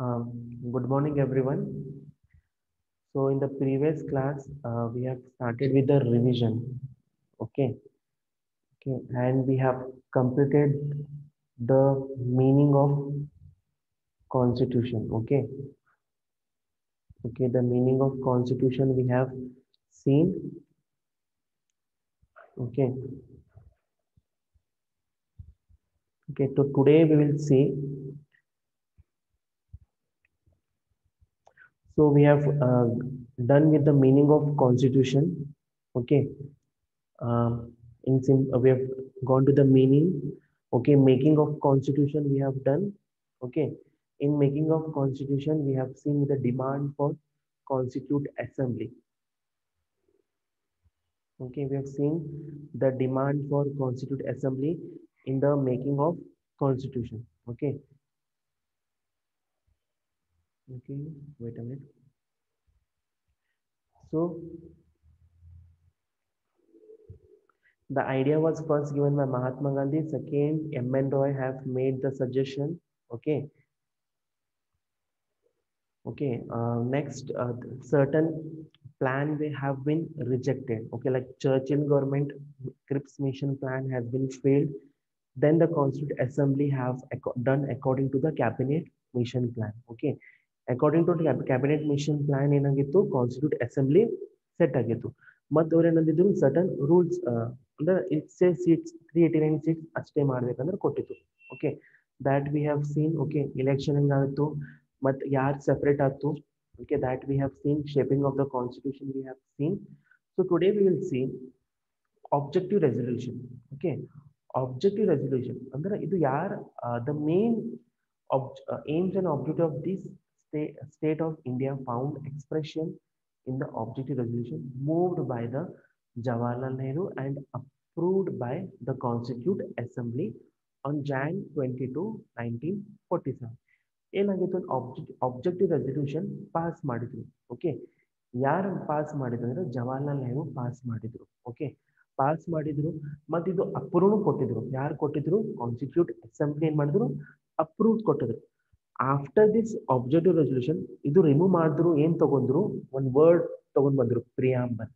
Good morning, everyone. So, in the previous class, we have started with the revision. Okay, okay, and we have completed the meaning of constitution. Okay, okay, the meaning of constitution we have seen. Okay, okay. So today we will see. So we have done with the meaning of constitution. Okay, we have gone to the meaning. Okay, making of constitution we have done. Okay, in making of constitution we have seen the demand for constitute assembly. Okay, we have seen the demand for constitute assembly in the making of constitution. Okay, okay, wait a minute. So the idea was first given by Mahatma Gandhi. Second, M.N. Roy have made the suggestion. Okay, okay. Next, certain plan they have been rejected. Okay, like Churchill government Cripps mission plan has been failed. Then the Constituent Assembly have done according to the Cabinet Mission Plan. Okay, according to the Cabinet Mission Plan, ಏನಾಗಿತ್ತು Constituent Assembly set ಆಗಿತ್ತು. ಮತ್ತು ಅವ್ರು ಏನಂದಿದ್ರು certain rules ಅಂದ್ರೆ it says seats 389 seats ಅಷ್ಟೇ ಮಾಡ್ಬೇಕಂದ್ರೆ ಕೊಟ್ಟಿತ್ತು. Okay, that we have seen. Okay, election ಹೆಂಗಾಗಿತ್ತು ಮತ್ತು ಯಾರು separate ಆಯ್ತು. Okay, that we have seen. Shaping of the Constitution we have seen. So today we will see objective resolution. Okay, objective resolution ಅಂದ್ರೆ ಇದು ಯಾರ the main aims and objective of this state of India found expression in the objective resolution moved by the Jawaharlal Nehru and approved by the Constituent Assembly on Jan 22, 1947. ಏನಾಗಿತ್ತು objective resolution pass ಮಾಡಿದ್ರು. Okay, ಯಾರು pass ಮಾಡಿದ್ರು ಅಂದ್ರೆ Jawaharlal Nehru pass ಮಾಡಿದ್ರು. Okay, pass ಮಾಡಿದ್ರು ಮತ್ತು ಇದು approve ಕೊಟ್ಟಿದ್ರು. ಯಾರು ಕೊಟ್ಟಿದ್ರು? ಕಾನ್ಸ್ಟಿಟ್ಯೂಟ್ ಅಸೆಂಬ್ಲಿ ಏನ್ ಮಾಡಿದ್ರು? ಅಪ್ರೂವ್ ಕೊಟ್ಟಿದ್ರು. ಆಫ್ಟರ್ ದಿಸ್ ಆಬ್ಜೆಕ್ಟಿವ್ ರೆಸಲ್ಯೂಷನ್ ಇದು ರಿಮೂವ್ ಮಾಡಿದ್ರು. ಏನ್ ತಗೊಂಡ್ರು? ಒಂದ್ ವರ್ಡ್ ತಗೊಂಡ್ ಬಂದ್ರು, ಪ್ರಿಯಾಂಬಲ್.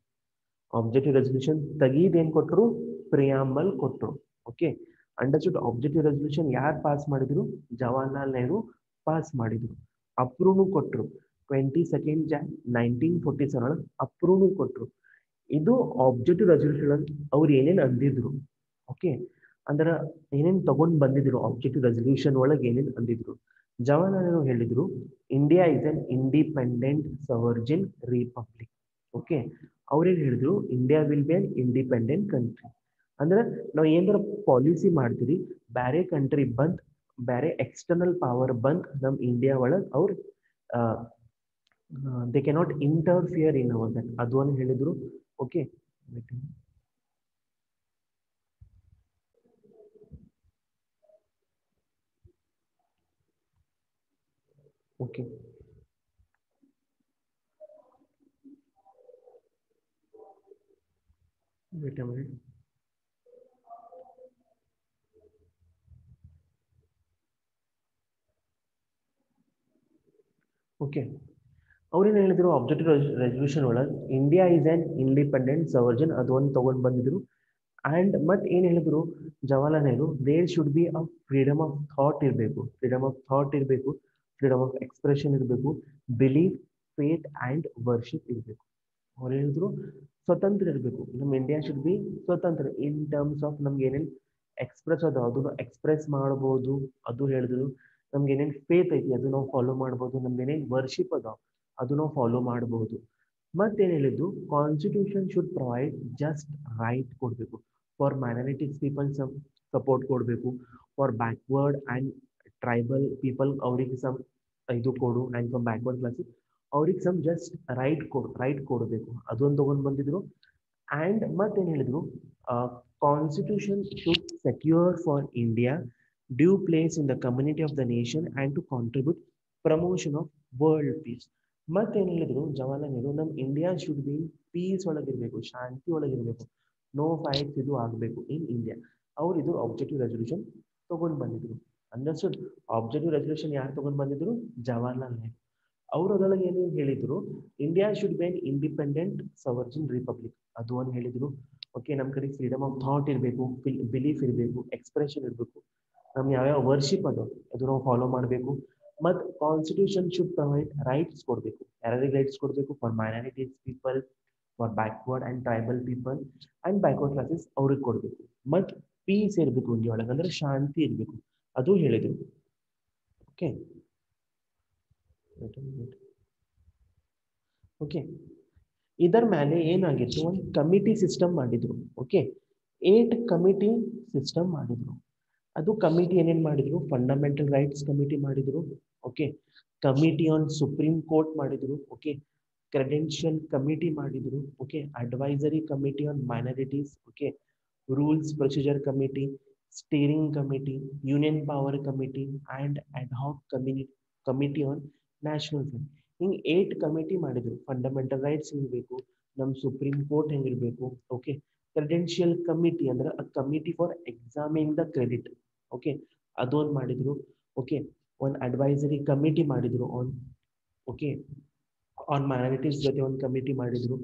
ಆಬ್ಜೆಕ್ಟಿವ್ ರೆಸಲ್ಯೂಷನ್ ತೆಗೀದ್ ಏನ್ ಕೊಟ್ರು? ಪ್ರಿಯಾಂಬಲ್ ಕೊಟ್ರು. Okay, understood. ಆಬ್ಜೆಕ್ಟಿವ್ ರೆಸಲ್ಯೂಷನ್ ಯಾರು ಪಾಸ್ ಮಾಡಿದ್ರು? ಜವಾಹರ್ಲಾಲ್ ನೆಹರು ಪಾಸ್ ಮಾಡಿದ್ರು. ಅಪ್ರೂವ್ ಕೊಟ್ರು 22 Jan 1947 ಅಪ್ರೂವ್ ಕೊಟ್ರು. ಇದು ಆಬ್ಜೆಕ್ಟಿವ್ ರೆಸಲ್ಯೂಷನ್ ಅವ್ರು ಏನೇನು ಅಂದಿದ್ರು. ಓಕೆ, ಅಂದ್ರೆ ಏನೇನು ತಗೊಂಡ್ ಬಂದಿದ್ರು ಆಬ್ಜೆಕ್ಟಿವ್ ರೆಸಲ್ಯೂಷನ್ ಒಳಗೆ ಏನೇನು ಅಂದಿದ್ರು. ಜವಾಹರ್ಲಾಲ್ ನೆಹರು ಹೇಳಿದ್ರು India is an independent sovereign republic. Okay, ಅವ್ರೇನ್ ಹೇಳಿದ್ರು India will be an independent country. ಅಂದ್ರೆ ನಾವು ಏನಾರ ಪಾಲಿಸಿ ಮಾಡ್ತೀರಿ, ಬೇರೆ ಕಂಟ್ರಿ ಬಂದ್, ಬೇರೆ ಎಕ್ಸ್ಟರ್ನಲ್ ಪವರ್ ಬಂದ್ ನಮ್ ಇಂಡಿಯಾ ಒಳಗೆ ಅವ್ರು they cannot interfere in our that, ಅದು ಅಂತ ಹೇಳಿದ್ರು. Okay, okay, wait a minute. Okay, ಅವ್ರೇನು ಹೇಳಿದ್ರು ಆಬ್ಜೆಕ್ಟಿವ್ ರೆಸಲ್ಯೂಷನ್ ಒಳಗೆ India is an independent sovereign ಅದು ಒಂದು ತಗೊಂಡ್ ಬಂದಿದ್ರು. ಅಂಡ್ ಮತ್ತೆ ಏನ್ ಹೇಳಿದ್ರು Jawaharlal Nehru, there should be a freedom of thought ಇರಬೇಕು, ಫ್ರೀಡಮ್ ಆಫ್ ಥಾಟ್ ಇರಬೇಕು, ಫ್ರೀಡಮ್ ಆಫ್ ಎಕ್ಸ್ಪ್ರೆಷನ್ ಇರಬೇಕು, ಬಿಲೀಫ್, ಫೇತ್ ಅಂಡ್ ವರ್ಷಿಪ್ ಇರಬೇಕು. ಅವ್ರು ಹೇಳಿದ್ರು ಸ್ವತಂತ್ರ ಇರಬೇಕು, ನಮ್ಮ ಇಂಡಿಯಾ ಶುಡ್ ಬಿ ಸ್ವತಂತ್ರ ಇನ್ ಟರ್ಮ್ಸ್ ಆಫ್ ನಮ್ಗೆ ಏನೇನು ಎಕ್ಸ್ಪ್ರೆಸ್ ಅದು ಅದನ್ನು ಎಕ್ಸ್ಪ್ರೆಸ್ ಮಾಡ್ಬೋದು. ಅದು ಹೇಳಿದ್ರು ನಮ್ಗೆ ಏನೇನು ಫೇತ್ ಐತಿ ಅದು ನಾವು ಫಾಲೋ ಮಾಡ್ಬೋದು, ನಮ್ಗೆ ಏನೇನು ವರ್ಷಿಪ್ ಅದ ಅದು ನಾವು ಫಾಲೋ ಮಾಡಬಹುದು. ಮತ್ತೇನು ಹೇಳಿದ್ದು, constitution should provide just right ಕೊಡಬೇಕು, ಫಾರ್ ಮೈನಾರಿಟೀಸ್ ಪೀಪಲ್ ಸಪೋರ್ಟ್ ಕೊಡಬೇಕು, for backward and tribal people ಅವ್ರಿಗೆ ಸಮ್ ಇದು ಕೊಡು, ಆ್ಯಂಡ್ ಫಾರ್ ಬ್ಯಾಕ್ವರ್ಡ್ ಕ್ಲಾಸಸ್ ಅವ್ರಿಗೆ ಸಮ್ ಜಸ್ಟ್ ರೈಟ್ ಕೊಡಬೇಕು. ಅದೊಂದು ತಗೊಂಡ್ ಬಂದಿದ್ರು. ಆ್ಯಂಡ್ ಮತ್ತೇನು ಹೇಳಿದ್ರು, constitution should secure for India due place in the community of the nation and to contribute promotion of world peace. ಮತ್ತೇನು ಹೇಳಿದ್ರು ಜವಾಹರ್ಲಾಲ್ ನೆಹರು, ನಮ್ಮ ಇಂಡಿಯಾ ಶುಡ್ ಬಿ ಪೀಸ್ ಒಳಗಿರ್ಬೇಕು, ಶಾಂತಿ ಒಳಗಿರ್ಬೇಕು, ನೋ ಫೈಟ್ಸ್ ಇದು ಆಗಬೇಕು ಇನ್ ಇಂಡಿಯಾ. ಅವ್ರು ಇದು ಆಬ್ಜೆಕ್ಟಿವ್ ರೆಸಲ್ಯೂಷನ್ ತಗೊಂಡು ಬಂದಿದ್ರು. ಅಂಡರ್ಸ್ಟುಡ್. ಆಬ್ಜೆಕ್ಟಿವ್ ರೆಸಲ್ಯೂಷನ್ ಯಾರು ತಗೊಂಡ್ ಬಂದಿದ್ರು? ಜವಾಹರ್ಲಾಲ್ ನೆಹರು. ಅವ್ರು ಅದರೊಳಗೆ ಏನೇನು ಹೇಳಿದ್ರು, India should be an independent sovereign republic, ಅದು ಒಂದು ಹೇಳಿದ್ರು. ಓಕೆ, ನಮ್ಮ ಕಡೆ ಫ್ರೀಡಮ್ ಆಫ್ ಥಾಟ್ ಇರಬೇಕು, ಬಿಲೀಫ್ ಇರಬೇಕು, ಎಕ್ಸ್ಪ್ರೆಷನ್ ಇರಬೇಕು, ನಮ್ ಯಾವ್ಯಾವ ವರ್ಷಿಪ್ ಅದು ನಾವು ಫಾಲೋ ಮಾಡಬೇಕು. ಮತ್ತು ಕಾನ್ಸ್ಟಿಟ್ಯೂಷನ್ ಶುಡ್ ಪ್ರೊವೈಡ್ ರೈಟ್ಸ್ ಕೊಡಬೇಕು. ಯಾರ್ಯಾರಿಗೆ ರೈಟ್ಸ್ ಕೊಡಬೇಕು? For minorities people, for backward and tribal people and backward classes ಅವ್ರಿಗೆ ಕೊಡಬೇಕು. ಮತ್ತು ಪೀಸ್ ಇರಬೇಕು ಇಂಡಿಯಾ ಒಳಗೆ, ಅಂದ್ರೆ ಶಾಂತಿ ಇರಬೇಕು, ಅದು ಹೇಳಿದ್ರು. ಓಕೆ ಓಕೆ, ಇದರ ಮೇಲೆ ಏನಾಗಿತ್ತು, ಒಂದು ಕಮಿಟಿ ಸಿಸ್ಟಮ್ ಮಾಡಿದ್ರು. ಓಕೆ, 8 ಕಮಿಟಿ ಸಿಸ್ಟಮ್ ಮಾಡಿದ್ರು. ಅದು ಕಮಿಟಿ ಏನೇನು ಮಾಡಿದ್ರು? ಫಂಡಮೆಂಟಲ್ ರೈಟ್ಸ್ ಕಮಿಟಿ ಮಾಡಿದ್ರು. Okay, committee on supreme court ಮಾಡಿದ್ರು. ಓಕೆ, ಕ್ರೆಡೆನ್ಷಿಯಲ್ ಕಮಿಟಿ ಮಾಡಿದ್ರು. Okay, advisory committee on minorities. Okay, rules procedure committee, steering committee, union power committee and ad hoc committee on national fund. ಹಿಂಗೆ 8 committee ಮಾಡಿದ್ರು. Fundamental rights ಹೆಂಗಿರಬೇಕು, ನಮ್ಮ supreme court ಹೆಂಗಿರಬೇಕು. Okay, credential committee ಅಂದ್ರೆ a committee for examining the credit. Okay, ಅದೊಂದು ಮಾಡಿದ್ರು. Okay, ಒಂದು advisory committee ಮಾಡಿದ್ರು ಆನ್, ಓಕೆ, ಆನ್ ಮೈನಾರಿಟೀಸ್ ಜೊತೆ ಒಂದು ಕಮಿಟಿ ಮಾಡಿದ್ರು.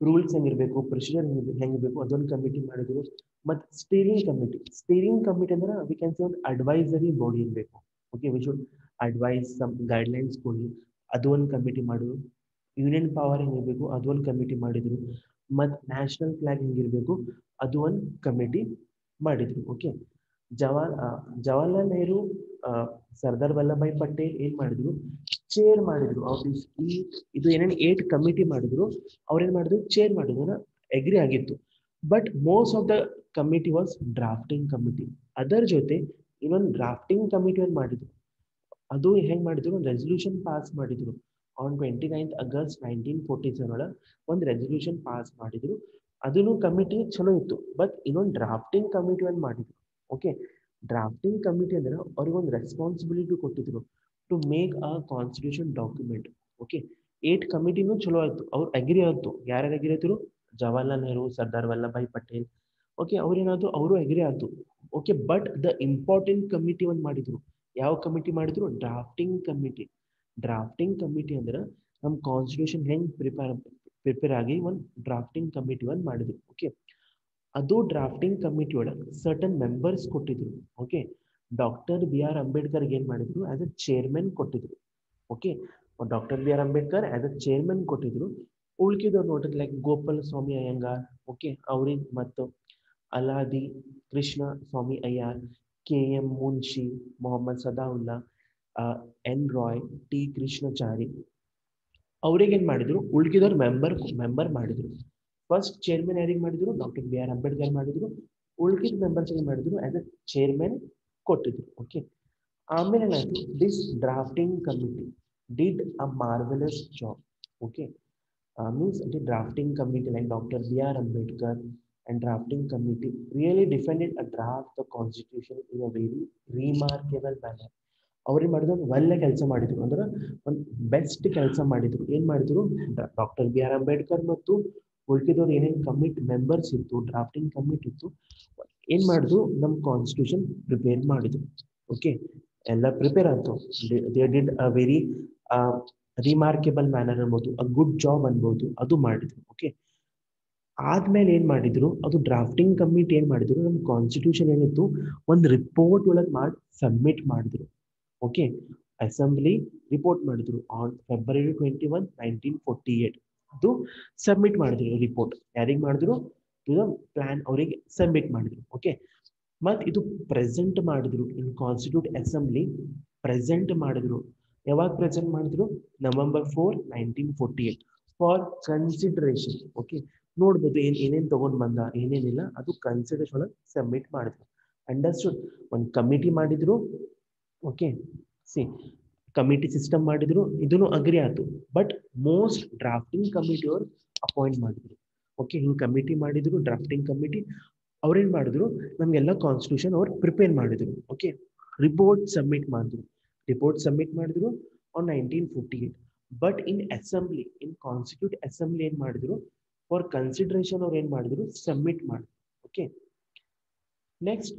ರೂಲ್ಸ್ ಹೆಂಗಿರಬೇಕು, ಪ್ರೊಸೀಜರ್ ಹೆಂಗಿರಬೇಕು, ಅದೊಂದು ಕಮಿಟಿ ಮಾಡಿದ್ರು. ಮತ್ತು ಸ್ಟೀರಿಂಗ್ ಕಮಿಟಿ ಅಂದ್ರೆ ವಿ ಕ್ಯಾನ್ ಸೇ ಒಂದು ಅಡ್ವೈಸರಿ ಬಾಡಿ ಇರಬೇಕು. Okay, we should advise some guidelines ಕೊಡಿ, ಅದು ಒಂದು ಕಮಿಟಿ ಮಾಡಿದ್ರು. ಯೂನಿಯನ್ ಪವರ್ ಹೆಂಗಿರಬೇಕು, ಅದು ಒಂದು ಕಮಿಟಿ ಮಾಡಿದ್ರು. ಮತ್ತು ನ್ಯಾಷನಲ್ ಫ್ಲಾಗ್ ಹೆಂಗಿರಬೇಕು, ಅದು ಒಂದು ಕಮಿಟಿ ಮಾಡಿದ್ರು. ಓಕೆ, ಜವಾಹರ್ಲಾಲ್ ನೆಹರು, ಸರ್ದಾರ್ ವಲ್ಲಭಾಯ್ ಪಟೇಲ್ ಏನ್ ಮಾಡಿದ್ರು? ಚೇರ್ ಮಾಡಿದ್ರು. ಇದು ಏನೇನು 8 ಕಮಿಟಿ ಮಾಡಿದ್ರು, ಅವ್ರೇನ್ ಮಾಡಿದ್ರು? ಚೇರ್ ಮಾಡಿದ್ರು. ಅಗ್ರಿ ಆಗಿತ್ತು. But most of the committee was drafting committee. ಅದರ ಜೊತೆ ಇನ್ನೊಂದು ಡ್ರಾಫ್ಟಿಂಗ್ ಕಮಿಟಿ ಒಂದು ಮಾಡಿದ್ರು. ಅದು ಹೆಂಗ್ ಮಾಡಿದ್ರು? ಒಂದು ರೆಸಲ್ಯೂಷನ್ ಪಾಸ್ ಮಾಡಿದ್ರು. ಆನ್ 29th August 1947 ಒಳಗೆ ಒಂದು ರೆಸಲ್ಯೂಷನ್ ಪಾಸ್ ಮಾಡಿದ್ರು. ಅದನ್ನು ಕಮಿಟಿ ಚಲೋ ಇತ್ತು. ಬಟ್ ಇನ್ನೊಂದು ಡ್ರಾಫ್ಟಿಂಗ್ ಕಮಿಟಿ ಒಂದು ಮಾಡಿದ್ರು. ಓಕೆ, ಡ್ರಾಫ್ಟಿಂಗ್ ಕಮಿಟಿ ಅಂದ್ರೆ ಅವ್ರಿಗೊಂದು ರೆಸ್ಪಾನ್ಸಿಬಿಲಿಟಿ ಕೊಟ್ಟಿದ್ರು to make a constitution document. Okay, 8 ಕಮಿಟಿನೂ ಚಲೋ ಆಯ್ತು, ಅವ್ರು ಅಗ್ರಿ ಆಯ್ತು. ಯಾರ್ಯಾರು ಅಗ್ರಿ ಆಯ್ತು? ಜವಾಹರ್ಲಾಲ್ ನೆಹರು, ಸರ್ದಾರ್ ವಲ್ಲಭಾಯ್ ಪಟೇಲ್. ಓಕೆ, ಅವ್ರೇನಾದ್ರು ಅವರು ಅಗ್ರಿ ಆಯ್ತು. Okay, but the important committee ಒಂದು ಮಾಡಿದ್ರು. ಯಾವ ಕಮಿಟಿ ಮಾಡಿದ್ರು? Drafting committee. ಡ್ರಾಫ್ಟಿಂಗ್ ಕಮಿಟಿ ಅಂದ್ರೆ ನಮ್ಮ ಕಾನ್ಸ್ಟಿಟ್ಯೂಷನ್ ಹೆಂಗ್ ಪ್ರಿಪೇರ್ ಆಗಿ ಒಂದು ಡ್ರಾಫ್ಟಿಂಗ್ ಕಮಿಟಿ ಒಂದು ಮಾಡಿದ್ರು. ಓಕೆ, ಅದು ಡ್ರಾಫ್ಟಿಂಗ್ ಕಮಿಟಿ ಒಳಗೆ ಸರ್ಟನ್ ಮೆಂಬರ್ಸ್ ಕೊಟ್ಟಿದ್ರು. Okay, doctor B R Ambedkar ಏನ್ ಮಾಡಿದ್ರು? ಆಸ್ ಅ ಚೇರ್ಮನ್ ಕೊಟ್ಟಿದ್ರು. Okay, doctor B R Ambedkar as a chairman ಕೊಟ್ಟಿದ್ರು. ಉಳ್ಕಿದವ್ರು ನೋಡ್ರಿ, ಲೈಕ್ ಗೋಪಾಲ ಸ್ವಾಮಿ ಅಯ್ಯಂಗಾರ್. ಓಕೆ, ಅವ್ರಿಗೆ ಮತ್ತು Alladi Krishna Swami Ayyar, K M Munshi, Mohammad Saadulla, N Roy, T Krishnachari, ಅವ್ರಿಗೆ ಏನ್ ಮಾಡಿದ್ರು? ಉಳ್ಕಿದವ್ರು ಮೆಂಬರ್ ಮಾಡಿದ್ರು. ಫಸ್ಟ್ ಚೇರ್ಮನ್ ಯಾರಿಗೆ ಮಾಡಿದ್ರು? ಡಾಕ್ಟರ್ ಬಿ ಆರ್ ಅಂಬೇಡ್ಕರ್ ಮಾಡಿದ್ರು. ಉಳ್ಕಿದ ಮೆಂಬರ್ಸ್ ಏನ್ ಮಾಡಿದ್ರು? ಆಸ್ ಅ ಚೇರ್ಮನ್ ಕೊಟ್ಟಿದ್ರು. ಓಕೆ, ಆಮೇಲೆ ಏನಾಯ್ತು? This drafting committee did a marvellous job. Okay, means the drafting committee like Dr. B.R. Ambedkar and drafting committee really defended a draft the constitution in a very remarkable manner. ಅವ್ರೇನ್ ಮಾಡಿದ್ರು? ಒಳ್ಳೆ ಕೆಲಸ ಮಾಡಿದ್ರು, ಅಂದ್ರೆ ಒಂದು best ಕೆಲಸ ಮಾಡಿದ್ರು. ಏನ್ ಮಾಡಿದ್ರು? ಡಾಕ್ಟರ್ ಬಿ ಆರ್ ಅಂಬೇಡ್ಕರ್ ಮತ್ತು ಉಳ್ಕಿದವ್ರು ಏನೇನು ಮೆಂಬರ್ಸ್ ಇತ್ತು, ಡ್ರಾಫ್ಟಿಂಗ್ ಕಮಿಟಿ ಇತ್ತು, ಏನ್ ಮಾಡಿದ್ರು? ನಮ್ಮ ಕಾನ್ಸ್ಟಿಟ್ಯೂಷನ್ ಪ್ರಿಪೇರ್ ಮಾಡಿದ್ರು. ಓಕೆ, ಎಲ್ಲ ಪ್ರಿಪೇರ್ ಆಯ್ತು. They did a very remarkable manner ಅನ್ಬೋದು, ಅ ಗುಡ್ ಜಾಬ್ ಅನ್ಬೋದು, ಅದು ಮಾಡಿದ್ರು. ಓಕೆ, ಆದ್ಮೇಲೆ ಏನ್ ಮಾಡಿದ್ರು? ಅದು ಡ್ರಾಫ್ಟಿಂಗ್ ಕಮಿಟಿ ಏನ್ ಮಾಡಿದ್ರು? ನಮ್ಮ ಕಾನ್ಸ್ಟಿಟ್ಯೂಷನ್ ಏನಿತ್ತು ಒಂದು ರಿಪೋರ್ಟ್ ಒಳಗೆ ಮಾಡಿ ಸಬ್ಮಿಟ್ ಮಾಡಿದ್ರು. ಓಕೆ, ಅಸೆಂಬ್ಲಿ ರಿಪೋರ್ಟ್ ಮಾಡಿದ್ರು ಆನ್ February 21, 1948. ಅದು ಸಬ್ಮಿಟ್ ಮಾಡಿದ್ರು ರಿಪೋರ್ಟ್. ಯಾರಿಗೆ ಮಾಡಿದ್ರು? ಟು ದ ಪ್ಲಾನ್ ಅವರಿಗೆ ಸಬ್ಮಿಟ್ ಮಾಡಿದ್ರು. ಓಕೆ, ಮತ್ತು ಇದು ಪ್ರೆಸೆಂಟ್ ಮಾಡಿದ್ರು ಇನ್ ಕಾನ್ಸ್ಟಿಟ್ಯೂಟ್ ಅಸೆಂಬ್ಲಿ. ಪ್ರೆಸೆಂಟ್ ಮಾಡಿದ್ರು. ಯಾವಾಗ ಪ್ರೆಸೆಂಟ್ ಮಾಡಿದ್ರು? November 4, 1948 for consideration. ಓಕೆ, ನೋಡ್ಬೋದು ಏನೇನು ತಗೊಂಡ್ ಬಂದ, ಏನೇನಿಲ್ಲ, ಅದು ಕನ್ಸಿಡರೇಷನ್ ಒಳಗೆ ಸಬ್ಮಿಟ್ ಮಾಡಿದ್ರು. ಅಂಡರ್ಸ್ಟುಡ್? ಒಂದು ಕಮಿಟಿ ಮಾಡಿದ್ರು. ಓಕೆ, ಸಿ ಕಮಿಟಿ ಸಿಸ್ಟಮ್ ಮಾಡಿದ್ರು, ಇದನ್ನು ಅಗ್ರಿ ಆಯ್ತು. ಬಟ್ ಮೋಸ್ಟ್ ಡ್ರಾಫ್ಟಿಂಗ್ ಕಮಿಟಿ ಅವ್ರು ಅಪಾಯಿಂಟ್ ಮಾಡಿದ್ರು. ಓಕೆ, ಹಿಂಗೆ ಕಮಿಟಿ ಮಾಡಿದ್ರು, ಡ್ರಾಫ್ಟಿಂಗ್ ಕಮಿಟಿ. ಅವ್ರೇನ್ ಮಾಡಿದ್ರು? ನಮ್ಗೆಲ್ಲ ಕಾನ್ಸ್ಟಿಟ್ಯೂಷನ್ ಅವ್ರು ಪ್ರಿಪೇರ್ ಮಾಡಿದ್ರು. ಓಕೆ, ರಿಪೋರ್ಟ್ ಸಬ್ಮಿಟ್ ಮಾಡಿದ್ರು on 1948. But in assembly, in constituent assembly ಏನ್ ಮಾಡಿದ್ರು? ಫಾರ್ ಕನ್ಸಿಡರೇಷನ್ ಅವ್ರು ಏನ್ ಮಾಡಿದ್ರು? ಸಬ್ಮಿಟ್ ಮಾಡಿದ್ರು. ಓಕೆ, ನೆಕ್ಸ್ಟ್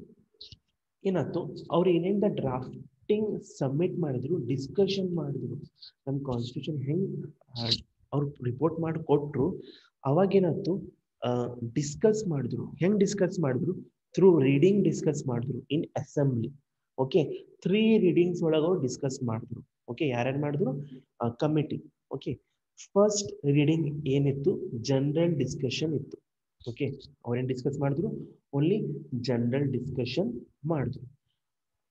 ಏನಾಯ್ತು, ಅವ್ರು ಏನೇಂದ ಡ್ರಾಫ್ಟಿಂಗ್ ಸಬ್ಮಿಟ್ ಮಾಡಿದ್ರು, ಡಿಸ್ಕಷನ್ ಮಾಡಿದ್ರು, ನಮ್ಮ ಕಾನ್ಸ್ಟಿಟ್ಯೂಷನ್ ಹೆಂಗ್ ಅವ್ರು ರಿಪೋರ್ಟ್ ಮಾಡಿ ಕೊಟ್ರು. ಅವಾಗೇನಾಯ್ತು, ಡಿಸ್ಕಸ್ ಮಾಡಿದ್ರು. ಹೆಂಗ್ ಡಿಸ್ಕಸ್ ಮಾಡಿದ್ರು? ಥ್ರೂ ರೀಡಿಂಗ್ ಡಿಸ್ಕಸ್ ಮಾಡಿದ್ರು ಇನ್ ಅಸೆಂಬ್ಲಿ. ಓಕೆ, 3 ರೀಡಿಂಗ್ಸ್ ಒಳಗೆ ಅವ್ರು ಡಿಸ್ಕಸ್ ಮಾಡಿದ್ರು. ಓಕೆ, ಯಾರ್ಯಾರು ಮಾಡಿದ್ರು? ಕಮಿಟಿ. ಓಕೆ, ಫಸ್ಟ್ ರೀಡಿಂಗ್ ಏನಿತ್ತು? ಜನರಲ್ ಡಿಸ್ಕಷನ್ ಇತ್ತು. ಓಕೆ, ಅವ್ರೇನ್ ಡಿಸ್ಕಸ್ ಮಾಡಿದ್ರು? ಓನ್ಲಿ ಜನರಲ್ ಡಿಸ್ಕಷನ್ ಮಾಡಿದ್ರು.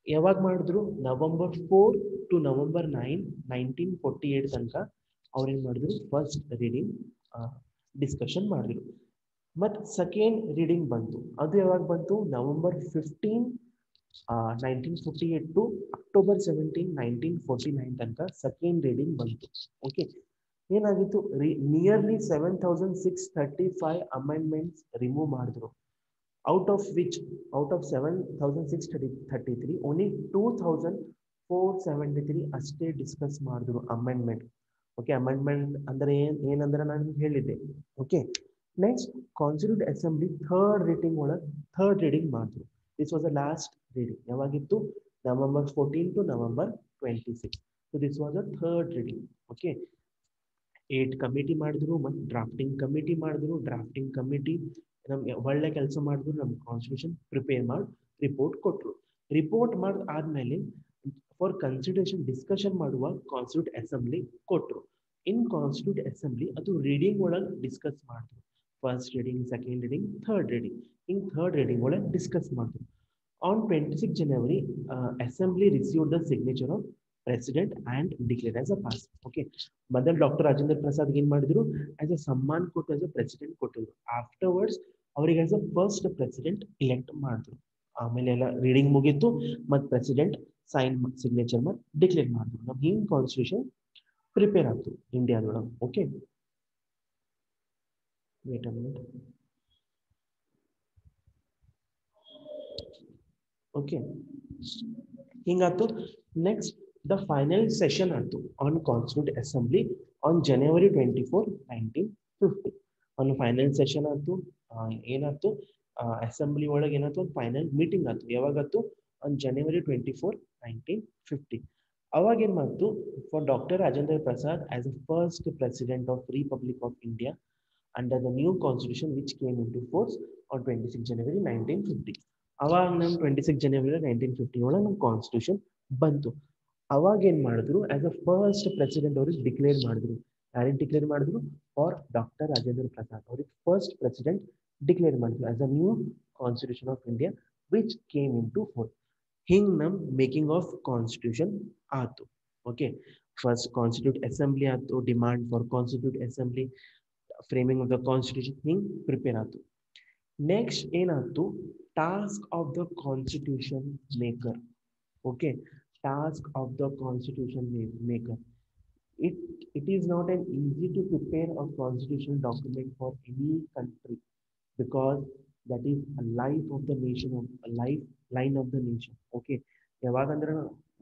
ಯಾವಾಗ ಮಾಡಿದ್ರು? ನವೆಂಬರ್ 4 ಟು ನವೆಂಬರ್ 9, 1948 ತನಕ ಅವ್ರೇನ್ ಮಾಡಿದ್ರು? ಫಸ್ಟ್ ರೀಡಿಂಗ್ ಡಿಸ್ಕಷನ್ ಮಾಡಿದ್ರು. ಮತ್ತು ಸೆಕೆಂಡ್ ರೀಡಿಂಗ್ ಬಂತು. ಅದು ಯಾವಾಗ ಬಂತು? ನವೆಂಬರ್ 15, 1948 ಟು ಅಕ್ಟೋಬರ್ 17, 1949 ತನಕ ಸೆಕೆಂಡ್ ರೀಡಿಂಗ್ ಬಂತು. ಓಕೆ, ಏನಾಗಿತ್ತು? ನಿಯರ್ಲಿ 7,635 ಅಮೆಂಡ್ಮೆಂಟ್ಸ್ ರಿಮೂವ್ ಮಾಡಿದ್ರು. ಔಟ್ ಆಫ್ 7,633 ಓನ್ಲಿ 2,473 ಅಷ್ಟೇ ಡಿಸ್ಕಸ್ ಮಾಡಿದ್ರು ಅಮೆಂಡ್ಮೆಂಟ್. ಓಕೆ, ಅಮೆಂಡ್ಮೆಂಟ್ ಅಂದ್ರೆ ಏನಂದ್ರೆ ನಾನು ಹೇಳಿದ್ದೆ. Okay, next constituent assembly third reading ಮಾಡಿದ್ರು. This was the last reading. ಯಾವಾಗಿತ್ತು? November 14 to November 26. So this was the third reading. Okay, 8 committee ಮಾಡಿದ್ರು, ಮತ್ತು ಡ್ರಾಫ್ಟಿಂಗ್ ಕಮಿಟಿ ಮಾಡಿದ್ರು. ಡ್ರಾಫ್ಟಿಂಗ್ ಕಮಿಟಿ ನಮ್ಗೆ ಒಳ್ಳೆ ಕೆಲಸ ಮಾಡಿದ್ರು, ನಮ್ಮ ಕಾನ್ಸ್ಟಿಟ್ಯೂಷನ್ ಪ್ರಿಪೇರ್ ಮಾಡಿ ರಿಪೋರ್ಟ್ ಕೊಟ್ಟರು. ರಿಪೋರ್ಟ್ ಮಾಡಿ ಆದ್ಮೇಲೆ ಫಾರ್ ಕನ್ಸಿಡರೇಷನ್ ಡಿಸ್ಕಷನ್ ಮಾಡುವ ಕಾನ್ಸ್ಟಿಟ್ಯೂಟ್ ಅಸೆಂಬ್ಲಿ ಕೊಟ್ಟರು. ಇನ್ ಕಾನ್ಸ್ಟಿಟ್ಯೂಟ್ ಅಸೆಂಬ್ಲಿ ಅದು ರೀಡಿಂಗ್ ಒಳಗೆ ಡಿಸ್ಕಸ್ ಮಾಡಿದ್ರು. First reading, second reading, third reading. ಹಿಂಗೆ ಥರ್ಡ್ ರೀಡಿಂಗ್ ಒಳಗೆ ಡಿಸ್ಕಸ್ ಮಾಡಿದ್ರು. On 26 January, Assembly received the signature of President and declared as a pass. Okay, ಮೊದಲು doctor Rajendra Prasad ಏನ್ ಮಾಡಿದ್ರು? ಆಸ್ ಅ ಸಮ್ಮಾನ್ ಕೊಟ್ಟು ಆಸ್ ಅ ಪ್ರೆಸಿಡೆಂಟ್ ಕೊಟ್ಟಿದ್ರು. ಆಫ್ಟರ್ವರ್ಡ್ಸ್ ಅವರಿಗೆ as a first president elect ಮಾಡಿದ್ರು. ಆಮೇಲೆ ಎಲ್ಲ ರೀಡಿಂಗ್ ಮುಗೀತು, ಮತ್ತು ಪ್ರೆಸಿಡೆಂಟ್ ಸೈನ್ ಸಿಗ್ನೇಚರ್ ಮಾಡಿ ಡಿಕ್ಲೇರ್ ಮಾಡಿದ್ರು. ನಮ್ಗೆ ಹಿಂಗ್ ಕಾನ್ಸ್ಟಿಟ್ಯೂಷನ್ ಪ್ರಿಪೇರ್ ಆಯ್ತು ಇಂಡಿಯಾದೊಳಗೆ. Okay, wait a minute. Okay, ಹಿಂಗಾಯ್ತು. ನೆಕ್ಸ್ಟ್ ದ ಫೈನಲ್ ಸೆಷನ್ ಆಯ್ತು on constituent assembly on January 24, 1950. ಒಂದು ಫೈನಲ್ ಸೆಷನ್ ಆಯ್ತು. ಏನಾಯ್ತು? ಅಸೆಂಬ್ಲಿ ಒಳಗೆ ಏನಾಯ್ತು? ಒಂದು ಫೈನಲ್ ಮೀಟಿಂಗ್ ಆಯ್ತು. ಯಾವಾಗಾಯ್ತು? On January 24, 1950. ಅವಾಗ ಏನ್ ಮಾಡ್ತು? For doctor Rajendra Prasad as a first president of republic of India under the new constitution which came into force on 26 January 1950. ಅವಾಗ ನಮ್ಮ 26 January 1950 ಒಳಗೆ ನಮ್ಮ ಕಾನ್ಸ್ಟಿಟ್ಯೂಷನ್ ಬಂತು. ಅವಾಗ ಏನ್ ಮಾಡಿದ್ರು? ಆಸ್ ಅ ಫಸ್ಟ್ ಪ್ರೆಸಿಡೆಂಟ್ ಅವ್ರಿಗೆ ಡಿಕ್ಲೇರ್ ಮಾಡಿದ್ರು. ಯಾರಿಗೆ ಡಿಕ್ಲೇರ್ ಮಾಡಿದ್ರು? ಫಾರ್ ಡಾಕ್ಟರ್ ರಾಜೇಂದ್ರ ಪ್ರಸಾದ್ ಅವ್ರಿಗೆ ಫಸ್ಟ್ ಪ್ರೆಸಿಡೆಂಟ್ ಡಿಕ್ಲೇರ್ ಮಾಡಿದ್ರು as a new constitution of India which came into force. ಹಿಂಗ್ ನಮ್ ಮೇಕಿಂಗ್ ಆಫ್ ಕಾನ್ಸ್ಟಿಟ್ಯೂಷನ್ ಆಯ್ತು. ಓಕೆ, ಫಸ್ಟ್ ಕಾನ್ಸ್ಟಿಟ್ಯೂಟ್ ಅಸೆಂಬ್ಲಿ ಆಯ್ತು, demand for constitute assembly, framing of the constitution, ಹಿಂಗ್ prepare ಆಯ್ತು. Next ಏನಾಯ್ತು? Task of the constitution maker. Okay, task of the constitution maker. It is not an easy to prepare a constitutional document for any country, because that is a life of the nation, a lifeline of the nation. Okay, ಯಾವಾಗಂದ್ರೆ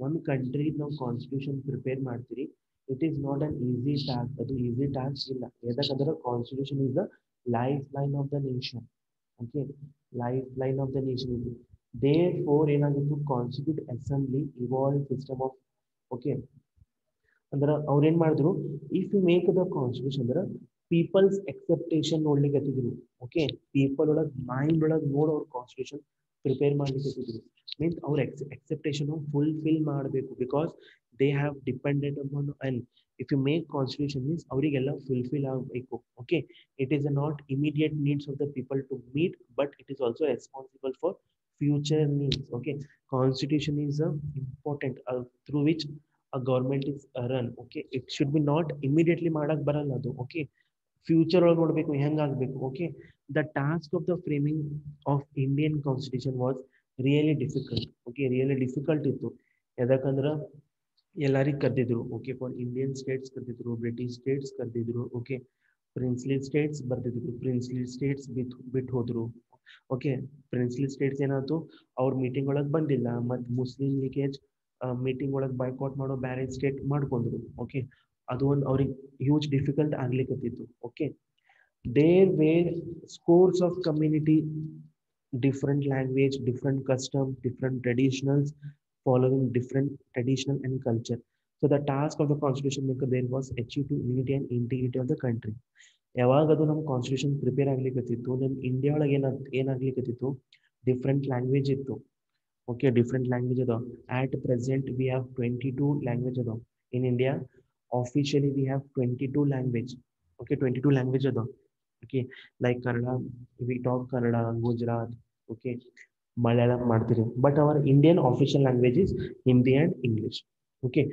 ಒಂದು country ನಾವು constitution prepare ಮಾಡ್ತೀರಿ, it is not an easy task. ಅದು easy task ಇಲ್ಲ. ಯಾಕಂದ್ರೆ constitution is the lifeline of the nation. Okay, lifeline of the nation ಇದು. Therefore, ಏನಾಗಿತ್ತು? Constitute assembly evolve system of. Okay, ಅಂದ್ರೆ ಅವ್ರು ಏನ್ ಮಾಡಿದ್ರು? If you make the constitution ಅಂದ್ರೆ ಪೀಪಲ್ಸ್ ಎಕ್ಸೆಪ್ಟೇಷನ್ ನೋಡ್ಲಿಕ್ಕೆ ಹತ್ತಿದ್ರು. ಓಕೆ, ಪೀಪಲ್ ಒಳಗೆ ಮೈಂಡ್ ಒಳಗೆ ನೋಡಿ ಅವ್ರ ಕಾನ್ಸ್ಟಿಟ್ಯೂಷನ್ ಪ್ರಿಪೇರ್ ಮಾಡ್ಲಿಕ್ಕೆ ಹತ್ತಿದ್ರು. ಮೀನ್ಸ್ ಅವ್ರ ಎಕ್ಸೆಪ್ಟೇಷನ್ ಫುಲ್ಫಿಲ್ ಮಾಡಬೇಕು, because they have depended upon. And if you make constitution means ಅವರಿಗೆಲ್ಲ ಫುಲ್ಫಿಲ್ ಆಗಬೇಕು. Okay, it is not immediate needs of the people to meet, but it is also responsible for future needs. Okay, constitution is important through which a government is run. Okay, it should be not immediately ಮಾಡಕ್ ಬರಲ್ಲ ಅದು. Okay, future ಒಳಗೆ ನೋಡ್ಬೇಕು ಹೆಂಗ್ ಆಗ್ಬೇಕು. Okay, the task of the framing of Indian constitution was really difficult. Okay, really difficult ಇತ್ತು. ಯಾಕಂದ್ರೆ ಎಲ್ಲರಿಗೂ ಕರೆದಿದ್ರು. ಓಕೆ, ಫಾರ್ ಇಂಡಿಯನ್ ಸ್ಟೇಟ್ಸ್ ಕರೆದಿದ್ರು, ಬ್ರಿಟಿಷ್ ಸ್ಟೇಟ್ಸ್ ಕರೆದಿದ್ರು. ಓಕೆ, ಪ್ರಿನ್ಸ್ಲಿ ಸ್ಟೇಟ್ಸ್ ಬರ್ದಿದ್ರು, ಪ್ರಿನ್ಸ್ಲಿ ಸ್ಟೇಟ್ಸ್ ಬಿಟ್ಟು ಹೋದ್ರು. ಓಕೆ, ಪ್ರಿನ್ಸ್ಲಿ ಸ್ಟೇಟ್ಸ್ ಏನಾಯ್ತು? ಅವ್ರ ಮೀಟಿಂಗ್ ಒಳಗೆ ಬಂದಿಲ್ಲ, ಮತ್ತು ಮುಸ್ಲಿಂ ಲೀಗೇಜ್ ಮೀಟಿಂಗ್ ಒಳಗೆ ಬೈಕಾಟ್ ಮಾಡೋ ಬೇರೆ ಸ್ಟೇಟ್ ಮಾಡ್ಕೊಂಡ್ರು. ಓಕೆ, ಅದು ಒಂದು ಅವ್ರಿಗೆ ಹ್ಯೂಜ್ ಡಿಫಿಕಲ್ಟ್ ಆಗ್ಲಿಕ್ಕತ್ತಿತ್ತು. Okay, there were scores of community different language, different custom, different traditionals, following different traditional and culture. So the task of the constitution maker there was achieve to unity and integrity of the country. ಯಾವಾಗ ಅದು ನಮ್ಮ constitution prepare ಆಗ್ಲಿಕ್ಕತ್ತಿತ್ತು, ನಮ್ಮ India ಒಳಗೆ ಏನಾಗ್ಲಿಕ್ಕತ್ತಿತ್ತು, different language ಇತ್ತು. Okay, different language ಅದಾವ. At present we have 22 language ಅದಾವ in India. Officially we have 22 language. Okay, 22 language ಅದಾವ. Okay, like Kannada, we talk Kannada, Gujarat, okay, Malayalam ಮಾಡ್ತೀರಿ. But our Indian official language is Hindi and English. Okay,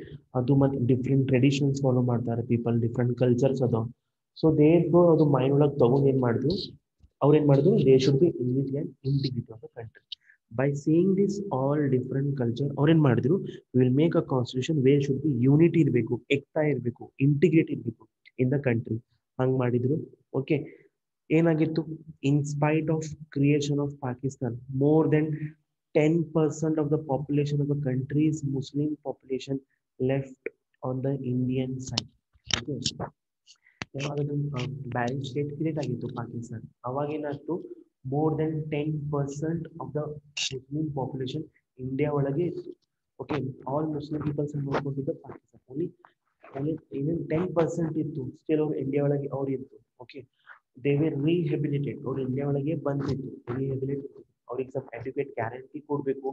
ಅದು ಮತ್ತು different traditions follow ಮಾಡ್ತಾರೆ people, different cultures ಅದಾವ. So therefore ಅದು mind ಒಳಗೆ ತಗೊಂಡು ಏನು ಮಾಡಿದ್ರು, ಅವ್ರು ಏನು ಮಾಡಿದ್ರು, they should be unity and integrity of the country. By seeing this all different culture, ಅವ್ರು ಏನು ಮಾಡಿದ್ರು, will make a constitution wear should be unity ಇರಬೇಕು, ಏಕ್ತಾ ಇರಬೇಕು, ಇಂಟಿಗ್ರೇಟ್ ಇರಬೇಕು ಇನ್ ದ ಕಂಟ್ರಿ. ಹಂಗೆ ಮಾಡಿದ್ರು. ಓಕೆ, ಏನಾಗಿತ್ತು, in spite of creation of Pakistan, more than 10% of the population of the country's Muslim population left on the Indian side. Okay. ಯಾವಾಗ balance state create ಆಗಿತ್ತು ಪಾಕಿಸ್ತಾನ್, ಅವಾಗ ಏನಾಯ್ತು, more then 10% of the Muslim population India ಒಳಗೆ ಇತ್ತು. Okay, all Muslim peoples ನೋಡ್ಕೊಂಡಿದ್ದ Pakistan, even 10% ಇತ್ತು, still ಅವ್ರು India ಒಳಗೆ ಅವ್ರು ಇತ್ತು. ಓಕೆ, ದೇ ವೇರ್ ರಿಹೆಬಿಲಿಟೆಡ್, ಅವ್ರು ಇಂಡಿಯಾ ಒಳಗೆ ಬಂದಿತ್ತು, ರಿಹೆಬಿಲಿಟೆಡ್. ಅವ್ರಿಗೆ ಸ್ವಲ್ಪ ಎಜುಕೇಟ್ ಗ್ಯಾರಂಟಿ ಕೊಡಬೇಕು,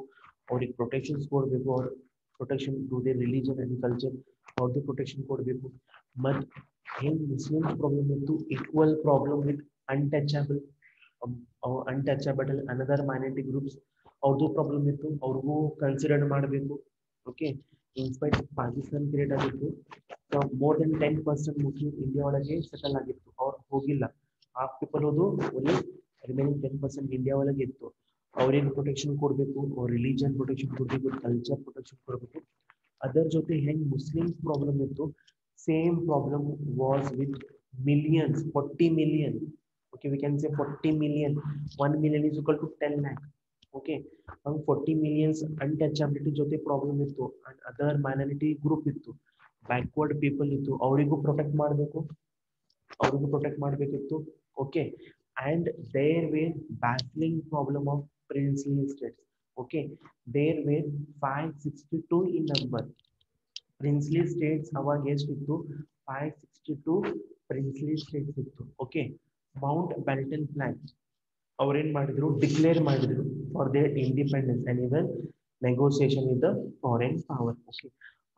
ಅವ್ರಿಗೆ ಪ್ರೊಟೆಕ್ಷನ್ಸ್ ಕೊಡಬೇಕು, ಅವ್ರ protection to they religion and culture, ಅವ್ರದ್ದು ಪ್ರೊಟೆಕ್ಷನ್ ಕೊಡಬೇಕು. ಮತ್ತು ಹೆಂಗೆ ಮುಸ್ಲಿಮ್ಸ್ ಪ್ರಾಬ್ಲಮ್ ಇತ್ತು, equal problem with untouchable another minority groups, ಅವ್ರದ್ದು ಪ್ರಾಬ್ಲಮ್ ಇತ್ತು, ಅವ್ರಿಗೂ ಕನ್ಸಿಡರ್ ಮಾಡಬೇಕು. ಓಕೆ, ಇನ್ಸ್ಪೈಟ್ ಪಾಕಿಸ್ತಾನ್ ಕ್ರಿಯೇಟ್ ಆಗಿತ್ತು, ಮೋರ್ ದೆನ್ 10% ಮುಸ್ಲಿಮ್ ಇಂಡಿಯಾ ಒಳಗೆ ಸೆಟಲ್ ಆಗಿತ್ತು, ಅವ್ರು ಹೋಗಿಲ್ಲ. ಹಾಫ್ ಪೀಪಲ್ ಹೋದು, ಓನ್ಲಿ ರಿಮೈನಿಂಗ್ 10% ಇಂಡಿಯಾ ಒಳಗೆ ಇತ್ತು. ಅವ್ರಿಗೆ ಪ್ರೊಟೆಕ್ಷನ್ ಕೊಡಬೇಕು, ಅವ್ರ ರಿಲಿಜನ್ ಪ್ರೊಟೆಕ್ಷನ್ ಕೊಡಬೇಕು, ಕಲ್ಚರ್ ಪ್ರೊಟೆಕ್ಷನ್ ಕೊಡಬೇಕು. ಅದರ ಜೊತೆ ಹೆಂಗೆ ಮುಸ್ಲಿಮ್ಸ್ ಪ್ರಾಬ್ಲಮ್ ಇತ್ತು, same problem was with millions, 40 million. Okay, we can say 40 million. 1 million is equal to 10 lakh. Okay, 40 millions untouchability ಜೊತೆ ಪ್ರಾಬ್ಲಮ್ ಇತ್ತು, ಅಂಡ್ ಅದರ್ ಮೈನಾರಿಟಿ ಗ್ರೂಪ್ ಇತ್ತು, ಬ್ಯಾಕ್ವರ್ಡ್ ಪೀಪಲ್ ಇತ್ತು, ಅವರಿಗೂ ಪ್ರೊಟೆಕ್ಟ್ ಮಾಡಬೇಕಿತ್ತು. Okay, and there were battling problem of princely states. Okay, there were 562 in number. Princely states ಅವಾಗ ಎಷ್ಟಿತ್ತು, 562 princely states ಇತ್ತು. ಓಕೆ, ಮೌಂಟ್ ಬ್ಯಾಟನ್ ಪ್ಲಾನ್ ಅವ್ರೇನ್ ಮಾಡಿದ್ರು, ಡಿಕ್ಲೇರ್ ಮಾಡಿದ್ರು for their independence and even negotiation with the foreign power. Okay,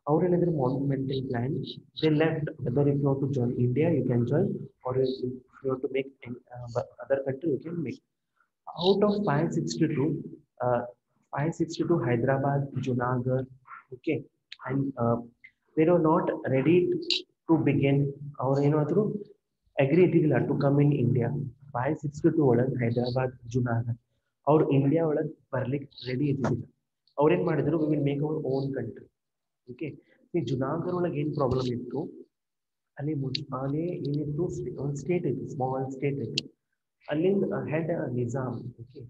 ಅವ್ರೇನಿದ್ರು Mountbatten plan, they left, whether if you want to join India you can join, or if you want to make other country you can make. Out of 562, 562 Hyderabad, Junagadh, okay, and they were not ready to begin, or agree to come in India. 562 ಒಳಗೆ ಹೈದರಾಬಾದ್, ಜುನಾಗಢ್ ಅವ್ರು India ಒಳಗೆ ಬರ್ಲಿಕ್ಕೆ ready ಇದ್ದಿದ್ದಿಲ್ಲ. ಅವ್ರೇನ್ ಮಾಡಿದ್ರು, we will make our own country. Okay, ಈ ಜುನಾಗಢ್ ಒಳಗೆ ಏನು ಪ್ರಾಬ್ಲಮ್ ಇತ್ತು, ಅಲ್ಲಿ ಏನಿತ್ತು, ಒಂದು ಸ್ಟೇಟ್ ಇತ್ತು, ಸ್ಮಾಲ್ ಸ್ಟೇಟ್ ಇತ್ತು. ಅಲ್ಲಿಂದ ಹೆಡ್ ನಿಜಾಮ್. ಓಕೆ,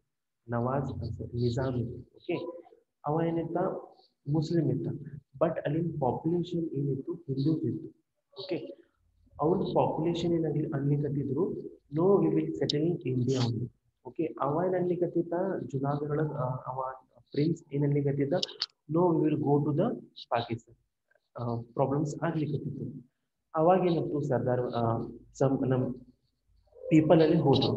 ನವಾಜ್ ನಿಜಾಮ್ ಇತ್ತು. ಓಕೆ, ಅವ ಏನಿತ್ತ, ಮುಸ್ಲಿಂ ಇತ್ತ, ಬಟ್ ಅಲ್ಲಿನ ಪಾಪ್ಯುಲೇಷನ್ ಏನಿತ್ತು, ಹಿಂದೂಸ್ ಇತ್ತು. ಓಕೆ, ಅವ್ರ ಪಾಪ್ಯುಲೇಷನ್ ಅನ್ಲಿಕತ್ತಿದ್ರು, no we will settle in India only. Okay, ಅವ ಅನ್ಲಿಕತ್ತಿದ್ದ ಜುನಾಗಢ್ ಒಳಗೆ, ಅವ ಪ್ರಿನ್ಸ್ ಏನನ್ಲಿಕತ್ತಿದ್ದ, no we will go to the Pakistan. Problems ಆಗ್ಲಿಕತ್ತಿತ್ತು. ಅವಾಗ ಏನಿತ್ತು, ಸರ್ದಾರ್ ನಮ್ಮ ಪೀಪಲ್ ಅಲ್ಲಿ ಹೋದ್ರು,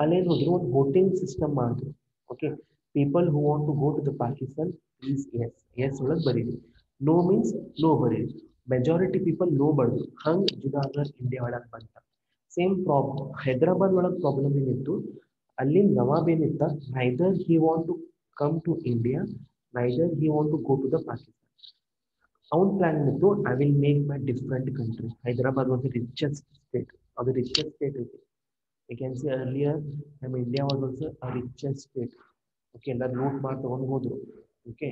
ಅಲ್ಲೇನು ಹೋದ್ರು, ಒಂದು ವೋಟಿಂಗ್ ಸಿಸ್ಟಮ್ ಮಾಡಿದ್ರು. Okay, people who want to go to the Pakistan please yes, yes ಒಳಗೆ ಬರೀರಿ, ನೋ ಮೀನ್ಸ್ ನೋ ಬರೀರಿ. ಮೆಜಾರಿಟಿ ಪೀಪಲ್ ನೋ ಬರೆದ್ರು. ಹಂಗೆ ಜುನಾಗಢ್ ಇಂಡಿಯಾ ಒಳಗೆ ಬಂತ. ಸೇಮ್ ಪ್ರಾಬ್ಲಮ್ ಹೈದರಾಬಾದ್ ಒಳಗೆ ಪ್ರಾಬ್ಲಮ್ ಏನಿತ್ತು, ಅಲ್ಲಿ ನವಾಬ್ ಏನಿತ್ತ, neither he want to come to India, neither he want to go to the Pakistan. ಅವನ್ ಪ್ಲಾನ್ ಏನಿತ್ತು, I will make my different country. Hyderabad was the richest state, ಅದು ರಿಚೆಸ್ಟ್ ಸ್ಟೇಟ್ ಐತಿ. You can see earlier, India was also a richest state. Okay, ಎಲ್ಲ loot ಮಾಡಿ ತಗೊಂಡು ಹೋದ್ರು. Okay,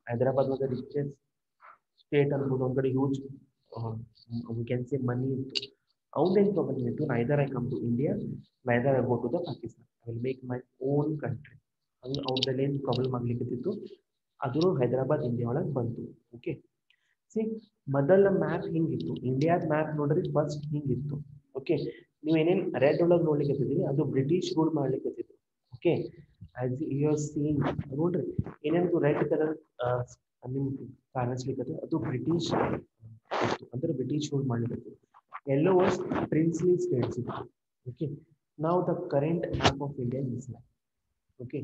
Hyderabad was the richest state ಅನ್ಬೋದು, ಒಂದು ಕಡೆ huge we can say money ಇತ್ತು. ಅವ್ನೇನು ಪ್ರಾಬ್ಲಮ್ ಇತ್ತು, neither I come to India, neither I go to the Pakistan, I will make my own country. ಹಂಗೆ ಅವ್ರದಲ್ಲಿ ಏನು ಪ್ರಾಬ್ಲಮ್ ಆಗ್ಲಿಕ್ಕಿತ್ತು, ಅದು ಹೈದರಾಬಾದ್ ಇಂಡಿಯಾ ಒಳಗೆ ಬಂತು. ಓಕೆ, ಸಿ ಮೊದಲ ಮ್ಯಾಪ್ ಹಿಂಗಿತ್ತು, ಇಂಡಿಯಾದ ಮ್ಯಾಪ್ ನೋಡ್ರಿ ಫಸ್ಟ್ ಹಿಂಗಿತ್ತು. ಓಕೆ, ನೀವು ಏನೇನು ರೆಡ್ ಒಳಗೆ ನೋಡ್ಲಿಕ್ಕೆ ಅದು ಬ್ರಿಟಿಷ್ ರೂಲ್ ಮಾಡ್ಲಿಕ್ಕೆ. Okay, as you are seeing ನೋಡ್ರಿ ಏನೇನು ರೆಡ್ ಕಲರ್ ನಿಮ್ಗೆ ಕಾಣಿಸ್ಲಿಕ್ಕೆ ಅದು ಬ್ರಿಟಿಷ್ ಅಂದ್ರೆ ಬ್ರಿಟಿಷ್ ರೂಲ್ ಮಾಡಿರೋದು yellow was princely states okay now the current map of India is like okay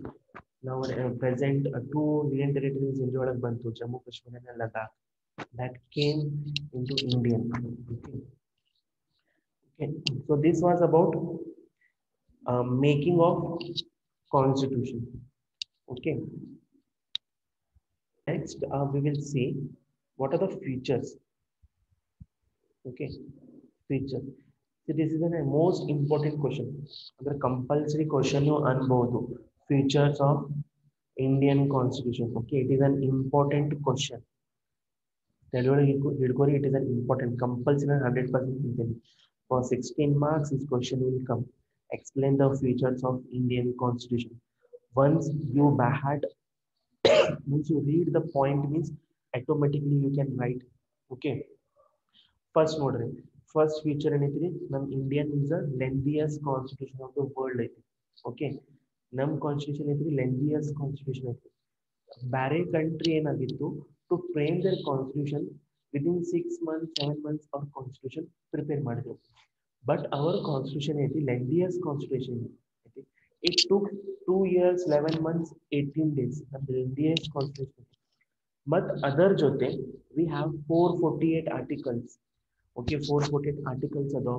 now present two Indian territories India ಒಳಗೆ ಬಂತು Jammu Kashmir and Ladakh that came into Indian okay okay so this was about making of constitution okay next we will see what are the features okay feature so this is the most important question the compulsory question you ಅನ್ಬಹುದು features of Indian constitution okay it is an important question it is an important compulsory 100% for 16 marks this question will come explain the features of Indian constitution once you had once you read the point means automatically you can write okay first ನೋಡ್ರಿ first feature ಏನೈತಿ ನಮ್ಮ Indian is the lengthiest constitution of the world ಐತಿ okay ನಮ್ಮ constitution ಐತಿ lengthiest constitution ಐತಿ ಬೇರೆ country ಏನಾಗಿತ್ತು to frame their constitution within 6 months 7 months of constitution prepare ಮಾಡಿದ್ರು but our constitution ಐತಿ lengthiest constitution ಐತಿ it took 2 years 11 months 18 days the lengthiest constitution but other jote we have 448 articles okay 448 articles adao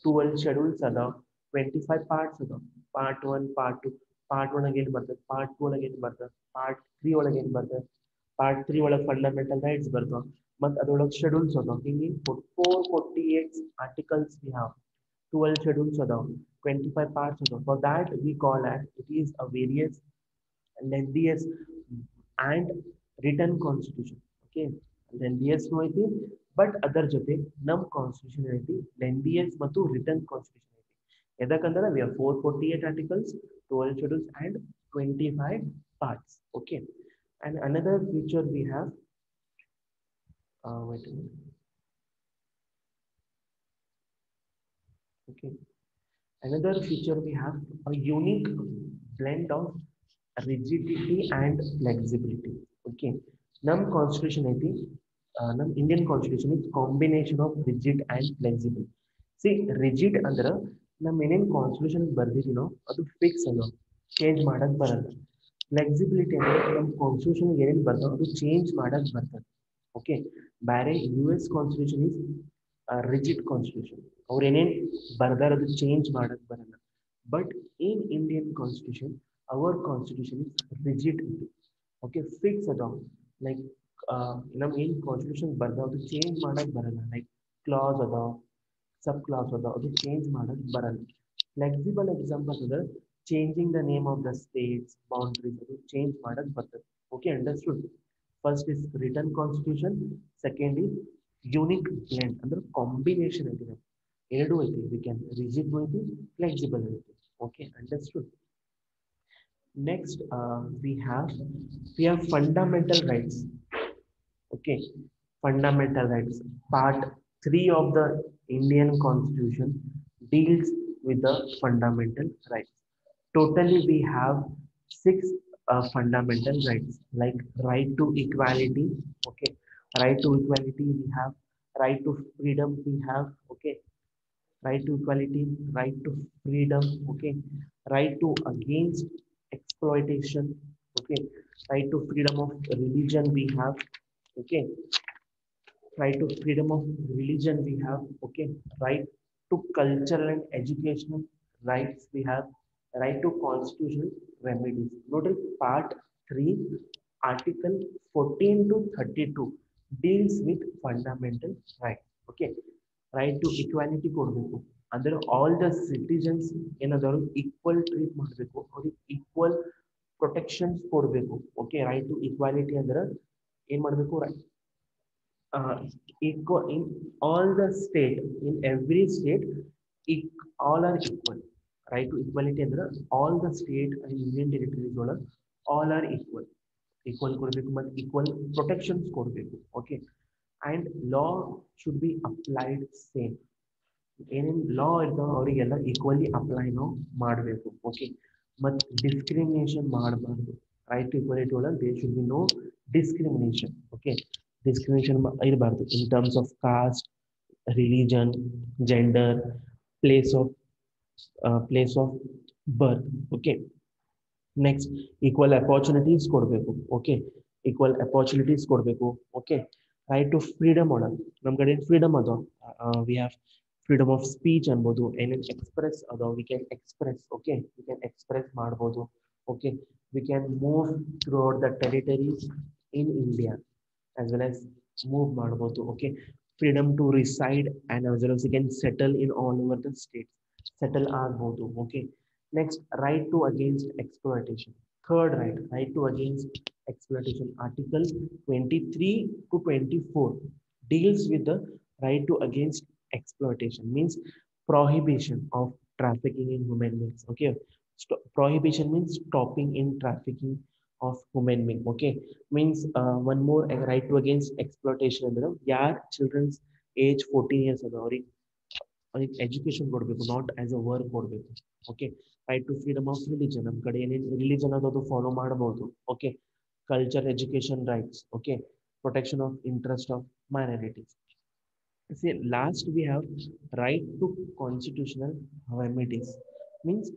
12 schedules adao 25 parts adao part 1 part 2 part 1 again bರ್ತದೆ part 2 ಒಳಗೆ ಏನು ಬರ್ತದೆ part 3 ಒಳಗೆ ಏನು ಬರ್ತದೆ part 3 ಒಳಗೆ fundamental rights ಬರ್ತವೆ ಮತ್ತು ಅದರೊಳಗೆ ಶೆಡ್ಯೂಲ್ಸ್ ಅದಾವ ಹಿಂಗೆ 448 articles we have 12 schedules adao 25 parts adao for that we call as it is a various lengthiest and written constitution okay lengthiest no ಐತಿ but ಅದರ ಜೊತೆ ನಮ್ಮ ಕಾನ್ಸ್ಟಿಟ್ಯೂಷನ್ ಐತಿ lengthiest ಮತ್ತು written constitution ಐತಿ ಎದಕ್ಕಂದ್ರೆ we have 448 articles 12 schedules and 25 parts okay and another feature we have wait a minute okay another feature we have a unique blend of rigidity and flexibility okay num constitution ಐತಿ num Indian constitution is combination of rigid and flexible see rigid ಅಂದ್ರೆ ನಮ್ಮ ಏನೇನ್ constitution ಬರ್ದಿದ್ದೀನೋ ಅದು fix ಅದ change ಮಾಡಕ್ ಬರಲ್ಲ flexibility ಅಂದ್ರೆ ನಮ್ಮ ಕಾನ್ಸ್ಟಿಟ್ಯೂಷನ್ ಏನೇನ್ ಬರ್ತಾವ ಅದು ಚೇಂಜ್ ಮಾಡಕ್ ಬರ್ತದೆ ಓಕೆ ಬೇರೆ US constitution is rigid constitution ಅವ್ರು ಏನೇನ್ ಬರ್ದಾರ ಅದು ಚೇಂಜ್ ಮಾಡಕ್ ಬರಲ್ಲ but in Indian constitution our constitution is rigid okay fix ಅದಾವ like ನಮ್ ಏನ್ ಕಾನ್ಸ್ಟಿಟ್ಯೂಷನ್ ಬರ್ದಾವ ಅದು ಚೇಂಜ್ ಮಾಡಕ್ ಬರಲ್ಲ ಲೈಕ್ ಕ್ಲಾಸ್ ಅದಾವ ಸಬ್ ಕ್ಲಾಸ್ ಅದಾವ ಅದು ಚೇಂಜ್ ಮಾಡಕ್ ಬರಲ್ಲ ಫ್ಲೆಕ್ಸಿಬಲ್ ಎಕ್ಸಾಂಪಲ್ ಅಂದ್ರೆ changing the name of the States boundaries ಅದು ಚೇಂಜ್ ಮಾಡಕ್ ಬರ್ತದೆ okay understood first is written constitution second is unique blend ಅಂದ್ರೆ ಕಾಂಬಿನೇಷನ್ ಐತಿ ಎರಡು ಐತಿ ವಿ ಕ್ಯಾನ್ ರಿಜಿಡ್ ಐತಿ ಫ್ಲೆಕ್ಸಿಬಲ್ ಐತಿ okay understood next we have fundamental rights okay fundamental rights part 3 of the Indian constitution deals with the fundamental rights totally we have 6 fundamental rights like right to equality okay right to equality we have right to freedom we have okay right to equality right to freedom okay right to against exploitation okay right to freedom of religion we have okay right to freedom of religion we have okay right to cultural and educational rights we have right to constitutional remedies notice part 3 article 14 to 32 deals with fundamental rights okay right to equality ಕೊಡಬೇಕು ಅಂದ್ರೆ all the citizens ಏನಾದರೂ equal treat ಮಾಡಬೇಕು ಅವ್ರಿಗೆ equal protections ಕೊಡಬೇಕು okay right to equality ಅಂದ್ರೆ ಏನ್ ಮಾಡಬೇಕು equal in all the state in every state all are equal right to equality ಅಂದ್ರೆ all the state and union territories ಒಳಗೆ all are equal ಕೊಡಬೇಕು ಮತ್ತು equal protections ಕೊಡಬೇಕು okay and law should be applied same ಏನೇನು ಲಾ ಇರ್ತಾವ ಅವರಿಗೆಲ್ಲ equally apply ನಾವು ಮಾಡಬೇಕು ಓಕೆ ಮತ್ ಡಿಸ್ಕ್ರಿಮಿನೇಷನ್ ಮಾಡಬಾರ್ದು. ರೈಟ್ ಟು ಇಕ್ವಾಲಿಟಿ ಒಳಗೆ there should be no discrimination. Okay, discrimination ಇರಬಾರ್ದು in terms of caste, religion, gender, place of place of birth. Okay, next, equal opportunities ಕೊಡಬೇಕು. Okay, equal opportunities ಕೊಡಬೇಕು. Okay, right to freedom order. ನಮ್ಮ ಕಡೆ freedom ಅದ, we have freedom of speech ಅನ್ಬೋದು, ಏನೇನ್ express ಅದ we can express. Okay, we can express ಮಾಡ್ಬೋದು. Okay, we can move throughout the territories in India as well as move ಮಾಡ್ಬೋದು. Okay, freedom to reside and as well as we can settle in all over the states, settle ಆಗ್ಬೋದು. Okay, next, right to against exploitation. Third right, right to against exploitation. Article 23 to 24 deals with the right to against exploitation, means prohibition of trafficking in human beings. Okay, prohibition means stopping in trafficking of human being. Okay, means one more right to against exploitation ಅಂದ್ರೆ ಯಾರ್ children's age 14 years ಅದ ಅವ್ರಿಗೆ education ಕೊಡಬೇಕು, not as a work ಕೊಡಬೇಕು. Okay, right to freedom of religion. ನಮ್ಮ ಕಡೆ ಏನೇನು religion ಅದದು ಫಾಲೋ ಮಾಡಬಹುದು. Okay, culture, education rights. Okay, protection of interest of minorities. See, last we have right to constitutional remedies. Means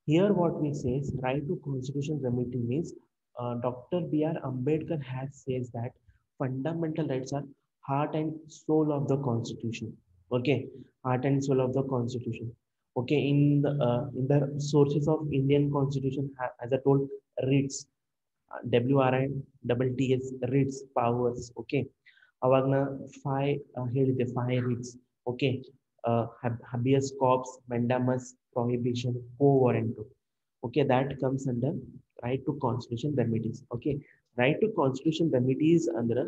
here what we say is right to constitutional remedy means Dr. B.R. Ambedkar has says that fundamental rights are heart and soul of the constitution. Okay, heart and soul of the constitution. Okay, in the sources of Indian constitution, as I told, writs, WRITS, writs powers. Okay, ಅವಾಗ ನಾ ಹೇಳಿದೆ 5 writs. Okay, habeas corpus, mandamus, prohibition, quo warranto. Okay, that comes under right to constitution remedies. Okay, right to constitution remedies ಅಂದ್ರೆ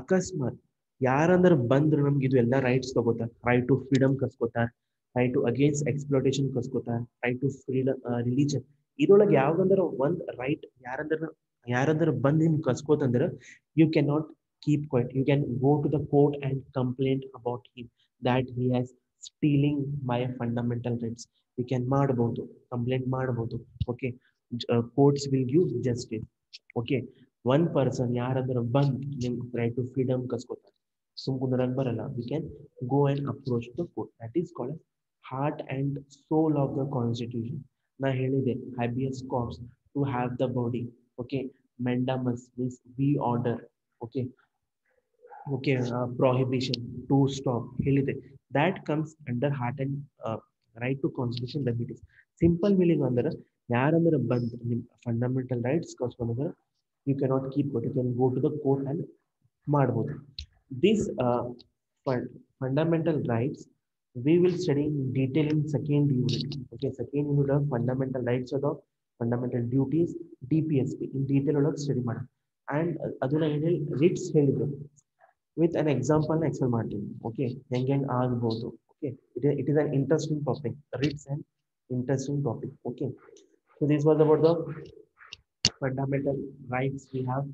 ಅಕಸ್ಮಾತ್ ಯಾರಂದ್ರ ಬಂದ್ರು ನಮ್ಗೆ ಇದು ಎಲ್ಲ rights ತಗೋತಾರ. ರೈಟ್ ಟು ಫ್ರೀಡಮ್ ಕಸ್ಕೋತಾರ, ರೈಟ್ ಟು ಅಗೇನ್ಸ್ಟ್ ಎಕ್ಸ್ಪ್ಲೋಟೇಷನ್ ಕಸ್ಕೋತಾರ, ರೈಟ್ ಟು ಫ್ರೀಡಮ್ ರಿಲಿಜನ್. ಇದ್ರೊಳಗೆ ಯಾವ್ದಂದ್ರ ಒಂದ್ ರೈಟ್ ಯಾರಂದ್ರ ಬಂದ್ ನಿಮ್ ಕಸ್ಕೋತಂದ್ರ you can not keep quiet. You can go to the court and complain about him that he has stealing my fundamental rights. We can ಮಾಡಬಹುದು, complaint ಮಾಡಬಹುದು. Okay, courts will give justice. Okay, one person ಯಾರಾದ್ರೂ ಬಂದ್ ನಿಮ್ right to freedom ಕಸ್ಕೊತಾರೆ, ಸುಮ್ಕುಂದ್ರಕ್ ಬರಲ್ಲ, we can go and approach the court. That is called heart and soul of the constitution. ನಾ ಹೇಳಿದೆ habeas corpus to have the body. Okay, mandamus means we order. Okay, okay, prohibition to stop ಹೇಳಿದೆ, that comes under heart and right to constitution remedies. Simple meaning ಅಂದ್ರೆ ಯಾರಂದ್ರೆ ಬಂದ್ ನಿಮ್ fundamental rights ಕಸ್ಕೊಂಡ್ರೆ you cannot keep it, you can go to the court and ಮಾಡ್ಬೋದು. This fundamental rights we will study in detail in second unit. Okay, second unit of fundamental rights or the fundamental duties, DPSP in detail ಒಳಗೆ study ಮಾಡಿ. And ಅದನ್ನ ಹೇಳಿ Ritz ಹೇಳಿದ್ರು with an example explain ಮಾಡ್ತೀನಿ. Okay, ಹೆಂಗೆ ಆಗ್ಬೋದು. Okay, it is an interesting topic. It's an interesting topic. Okay, so this was about the fundamental rights we have.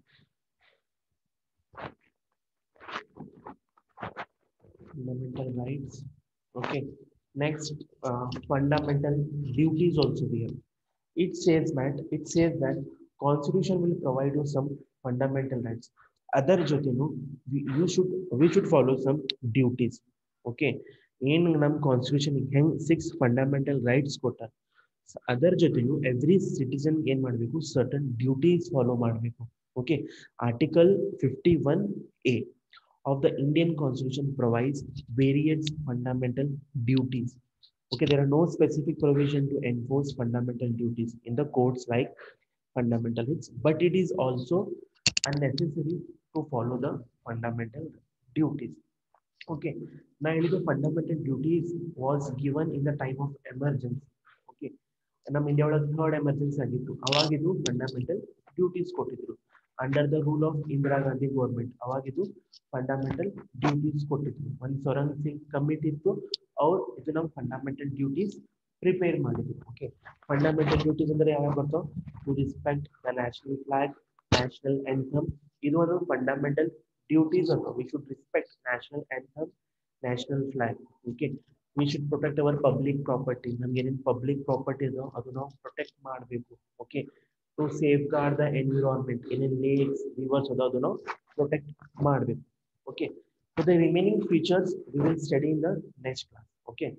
Fundamental rights. Okay, next, fundamental duties also we have. It says that constitution will provide you some fundamental rights. Other ಜೊತೆನು we should follow some duties. Okay, ಏನು ನಮ್ಮ constitution ಹೆಂಗ್ 6 fundamental rights ಕೊಟ್ಟಾರ, ಅದರ ಜೊತೆನು every citizen ಏನ್ ಮಾಡಬೇಕು, certain duties follow ಮಾಡಬೇಕು. Okay, article 51A of the Indian Constitution provides various fundamental duties. Okay, there are no specific provision to enforce fundamental duties in the courts like fundamental rights, but it is also unnecessary to follow the fundamental duties. Okay, now the fundamental duties was given in the time of emergency. Okay, ನಮ್ಮ India ಒಳಗೆ third emergency ಆಗಿತ್ತು, ಅವಾಗಿದು fundamental duties ಕೊಟ್ಟಿದ್ರು. Under the rule of Indira Gandhi government ಅವಾಗಿದು fundamental duties ಕೊಟ್ಟಿದ್ರು. ಒಂದು Swaran Singh committee ಇತ್ತು, ಅವ್ರು ಇದು ನಮ್ಮ ಫಂಡಮೆಂಟಲ್ ಡ್ಯೂಟೀಸ್ ಪ್ರಿಪೇರ್ ಮಾಡಿದ್ರು. ಓಕೆ, ಫಂಡಮೆಂಟಲ್ ಡ್ಯೂಟೀಸ್ ಅಂದ್ರೆ ಯಾವಾಗ ಬರ್ತಾವ, to respect the national flag, national anthem. ಇದು ಒಂದು ಫಂಡಮೆಂಟಲ್ ಡ್ಯೂಟೀಸ್ ಅಂತ. We should respect national anthem, national flag. Okay, we should protect our public property. ನಮ್ಗೆ ಏನೇನು public property ಇದೋ ಅದು ನಾವು protect ಮಾಡಬೇಕು. Okay, to safeguard the environment. ಏನೇನು lakes, rivers ಅದೋ ಅದು ನಾವು protect ಮಾಡಬೇಕು. Okay, so the remaining features we will study in the next class. Okay.